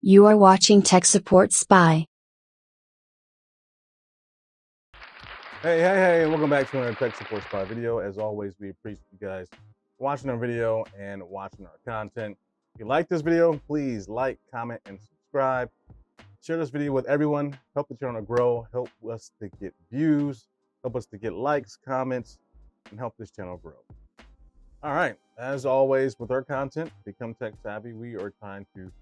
You are watching Tech Support Spy. Hey, welcome back to another Tech Support Spy video. As always, we appreciate you guys watching our video and watching our content. If you like this video, please like, comment, and subscribe. Share this video with everyone. Help the channel grow. Help us to get views. Help us to get likes, comments, and help this channel grow. All right, as always with our content, Become Tech Savvy, we are trying to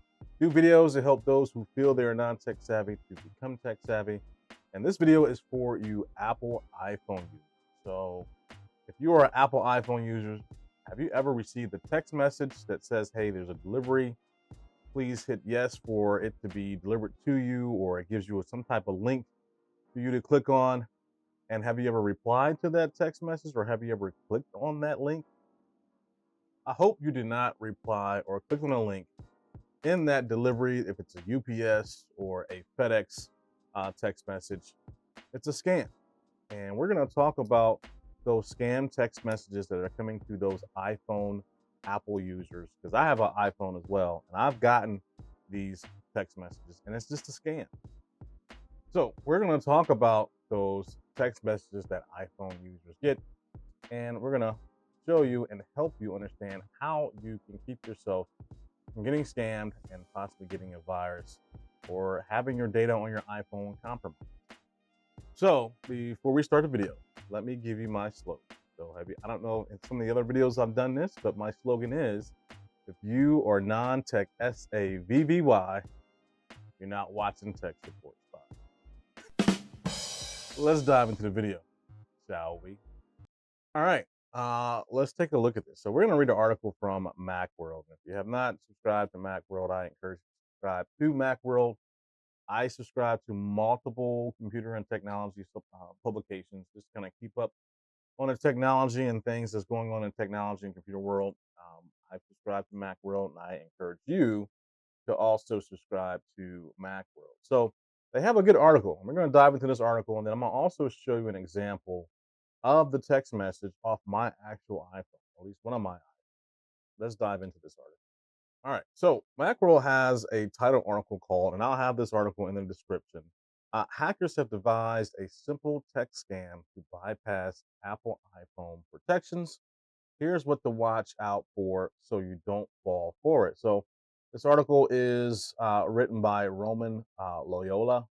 do videos to help those who feel they are non-tech savvy to become tech savvy. And this video is for you Apple iPhone users. So if you are an Apple iPhone user, have you ever received a text message that says, hey, there's a delivery? Please hit yes for it to be delivered to you, or it gives you some type of link for you to click on. And have you ever replied to that text message, or have you ever clicked on that link? I hope you did not reply or click on a link in that delivery. If it's a UPS or a FedEx text message, it's a scam. And we're going to talk about those scam text messages that are coming to those iPhone Apple users, because I have an iPhone as well, and I've gotten these text messages, and it's just a scam. So we're going to talk about those text messages that iPhone users get, and we're going to show you and help you understand how you can keep yourself from getting scammed and possibly getting a virus or having your data on your iPhone compromised. So before we start the video, let me give you my slogan. So I don't know in some of the other videos I've done this, but my slogan is, if you are non-tech SAVVY, you're not watching Tech Support Spy. Let's dive into the video, shall we? All right, let's take a look at this. So we're gonna read an article from MacWorld. If you have not subscribed to MacWorld, I encourage you to subscribe to MacWorld. I subscribe to multiple computer and technology publications, just kind of keep up on the technology and things that's going on in technology and computer world. I subscribe to MacWorld, and I encourage you to also subscribe to MacWorld. So they have a good article. We're going to dive into this article, and then I'm going to also show you an example of the text message off my actual iPhone, or at least one of my iPhones. Let's dive into this article. All right, so Macworld has a title article called, and I'll have this article in the description. Hackers have devised a simple text scam to bypass Apple iPhone protections. Here's what to watch out for so you don't fall for it. So this article is written by Roman Loyola.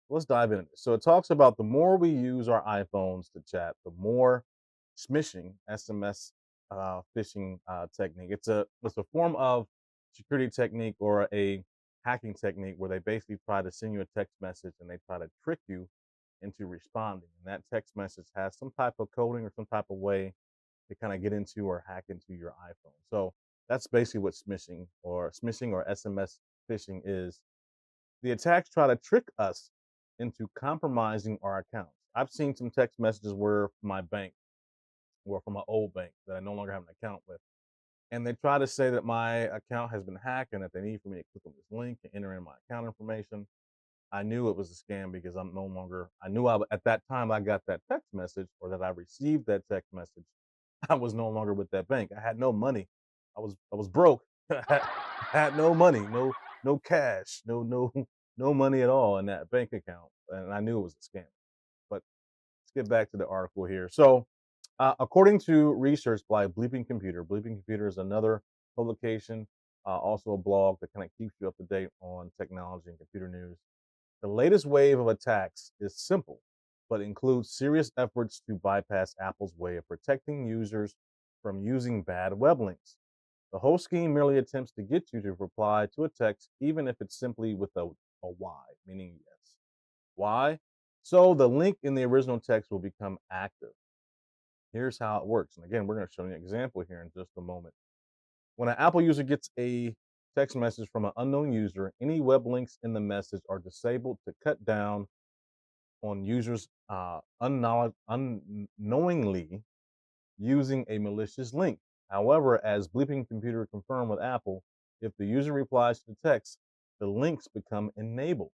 Let's dive into this. So it talks about the more we use our iPhones to chat, the more smishing SMS phishing technique. It's a form of security technique or a hacking technique where they basically try to send you a text message and they try to trick you into responding. And that text message has some type of coding or some type of way to kind of get into or hack into your iPhone. So that's basically what smishing or SMS phishing is. The attacks try to trick us into compromising our accounts. I've seen some text messages where my bank or from my old bank that I no longer have an account with, and they try to say that my account has been hacked and that they need for me to click on this link and enter in my account information. I knew it was a scam because I'm no longer, I knew at that time I got that text message or that I received that text message, I was no longer with that bank. I had no money. I was broke. I had no money, no cash, no money at all in that bank account. And I knew it was a scam. But let's get back to the article here. So according to research by Bleeping Computer is another publication, also a blog that kind of keeps you up to date on technology and computer news. The latest wave of attacks is simple, but includes serious efforts to bypass Apple's way of protecting users from using bad web links. The whole scheme merely attempts to get you to reply to a text, even if it's simply with a Y, meaning yes. Why? So the link in the original text will become active. Here's how it works. And again, we're going to show you an example here in just a moment. When an Apple user gets a text message from an unknown user, any web links in the message are disabled to cut down on users unknowingly using a malicious link. However, as Bleeping Computer confirmed with Apple, if the user replies to the text, the links become enabled.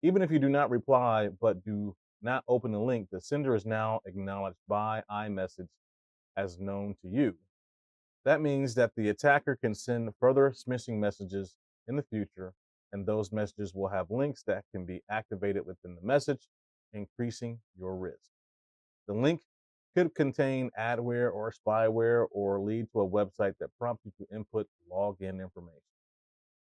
Even if you do not reply but do not open the link, the sender is now acknowledged by iMessage as known to you. That means that the attacker can send further smishing messages in the future and those messages will have links that can be activated within the message, increasing your risk. The link could contain adware or spyware or lead to a website that prompts you to input login information.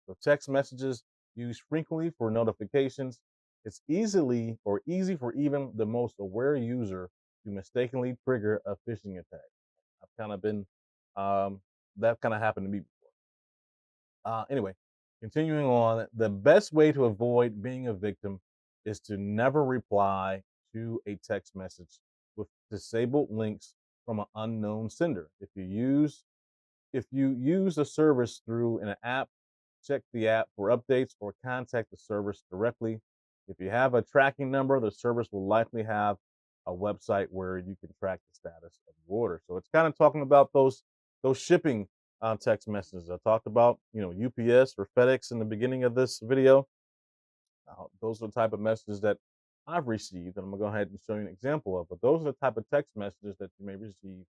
So text messages used frequently for notifications, it's easy for even the most aware user to mistakenly trigger a phishing attack. I've kind of been that kind of happened to me before. Anyway, continuing on, the best way to avoid being a victim is to never reply to a text message with disabled links from an unknown sender. If you use the service through an app, check the app for updates or contact the service directly. If you have a tracking number, the service will likely have a website where you can track the status of your order. So it's kind of talking about those shipping text messages. I talked about, UPS or FedEx in the beginning of this video. Those are the type of messages that I've received, and I'm gonna go ahead and show you an example of. But those are the type of text messages that you may receive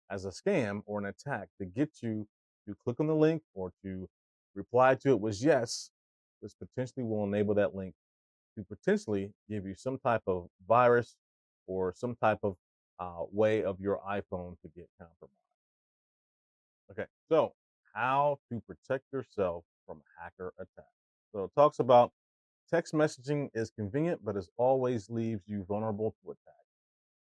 as a scam or an attack to get you to click on the link or to reply to it was yes. This potentially will enable that link to potentially give you some type of virus or some type of way of your iPhone to get compromised. Okay, so how to protect yourself from hacker attacks. So it talks about text messaging is convenient, but it always leaves you vulnerable to attack.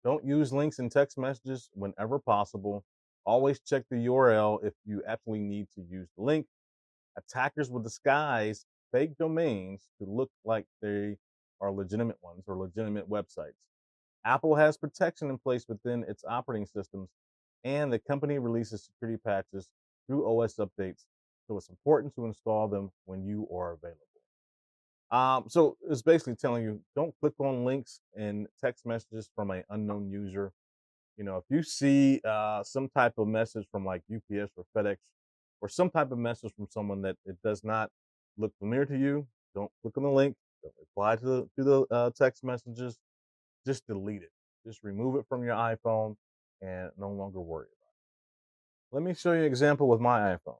Don't use links in text messages whenever possible. Always check the URL if you actually need to use the link. Attackers will disguise fake domains to look like they are legitimate ones or legitimate websites. Apple has protection in place within its operating systems, and the company releases security patches through OS updates, so it's important to install them when you are available. So it's basically telling you don't click on links in text messages from an unknown user. If you see some type of message from like UPS or FedEx or some type of message from someone that it does not look familiar to you, don't click on the link. Don't reply to the text messages. Just delete it. Just remove it from your iPhone and no longer worry about it. Let me show you an example with my iPhone.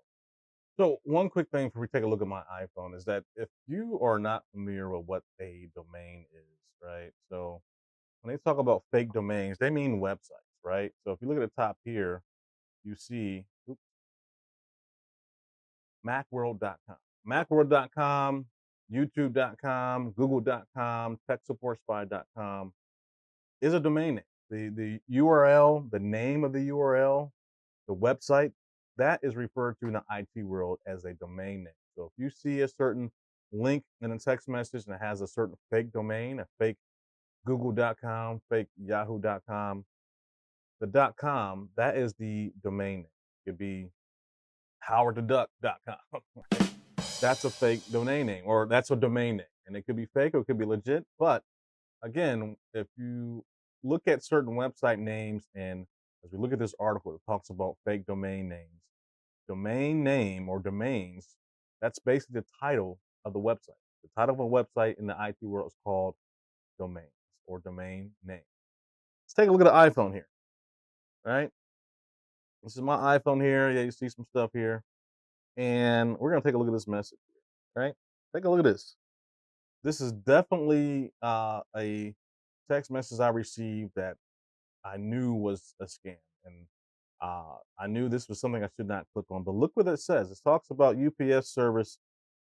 So one quick thing before we take a look at my iPhone is that if you are not familiar with what a domain is, right? So when they talk about fake domains, they mean websites, right? So if you look at the top here, you see MacWorld.com. MacWorld.com, YouTube.com, Google.com, TechSupportSpy.com is a domain name. The URL, the name of the URL, the website, that is referred to in the IT world as a domain name. So if you see a certain link in a text message and it has a certain fake domain, a fake Google.com, fake Yahoo.com, the .com, that is the domain name. It could be howardtheduck.com. That's a fake domain name, or that's a domain name. And it could be fake or it could be legit. But again, if you look at certain website names, and as we look at this article, it talks about fake domain names. Domain name or domains, that's basically the title of the website. The title of a website in the IT world is called domains or domain name. Let's take a look at the iPhone here, right? This is my iPhone here. Yeah, you see some stuff here. And we're going to take a look at this message here, right? Take a look at this. This is definitely a text message I received that I knew was a scam. And I knew this was something I should not click on. But look what it says. It talks about UPS service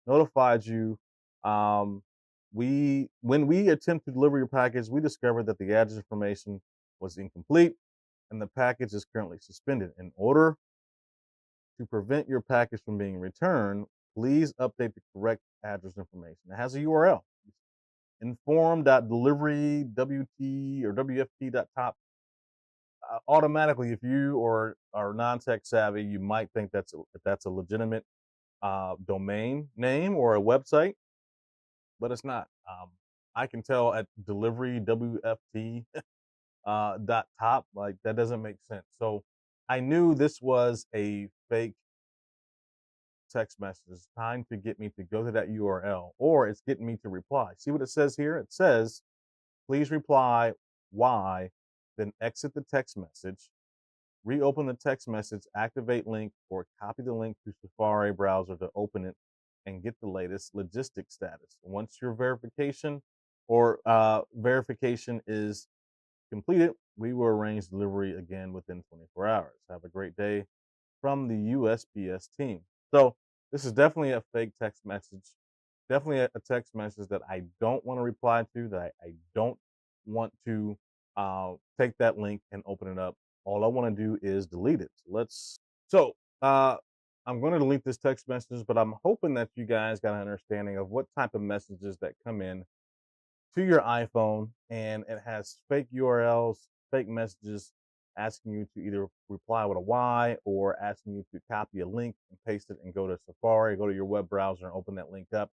notified you. When we attempt to deliver your package, we discovered that the address information was incomplete and the package is currently suspended. In order to prevent your package from being returned, please update the correct address information. It has a URL, inform.deliverywt or wft.top. Automatically, if you are non-tech savvy, you might think that's a legitimate domain name or a website, but it's not. I can tell at delivery WFT dot top, like that doesn't make sense. So I knew this was a fake text message. It's trying to get me to go to that URL, or it's getting me to reply. See what it says here? It says, please reply Y, then exit the text message, reopen the text message, activate link, or copy the link to Safari browser to open it and get the latest logistics status. Once your verification verification is completed, we will arrange delivery again within 24 hours. Have a great day from the USPS team. So this is definitely a fake text message. Definitely a text message that I don't want to reply to, that I don't want to take that link and open it up. All I want to do is delete it. So I'm going to delete this text message, but I'm hoping that you guys got an understanding of what type of messages that come in to your iPhone, and it has fake URLs, fake messages asking you to either reply with a Y or asking you to copy a link and paste it and go to Safari, go to your web browser and open that link up.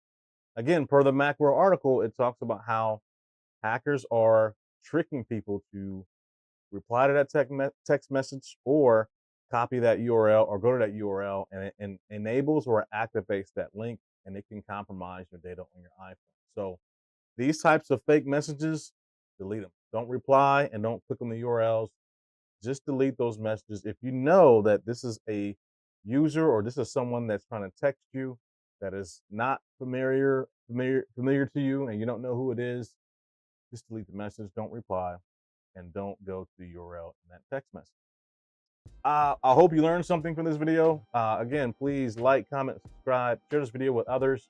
Again, per the MacWorld article, it talks about how hackers are tricking people to reply to that text message or copy that URL or go to that URL, and it enables or activates that link, and it can compromise your data on your iPhone. So these types of fake messages, delete them. Don't reply and don't click on the URLs. Just delete those messages. If you know that this is a user or this is someone that's trying to text you that is not familiar to you and you don't know who it is, just delete the message. Don't reply and don't go to the URL in that text message. I hope you learned something from this video. Again, please like, comment, subscribe, share this video with others.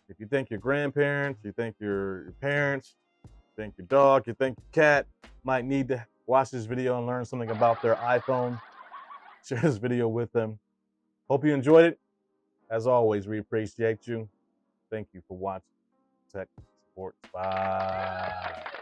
If you think your grandparents, you think your parents, you think your dog, you think your cat might need to watch this video and learn something about their iPhone, share this video with them. Hope you enjoyed it. As always, we appreciate you. Thank you for watching Tech Support. Bye.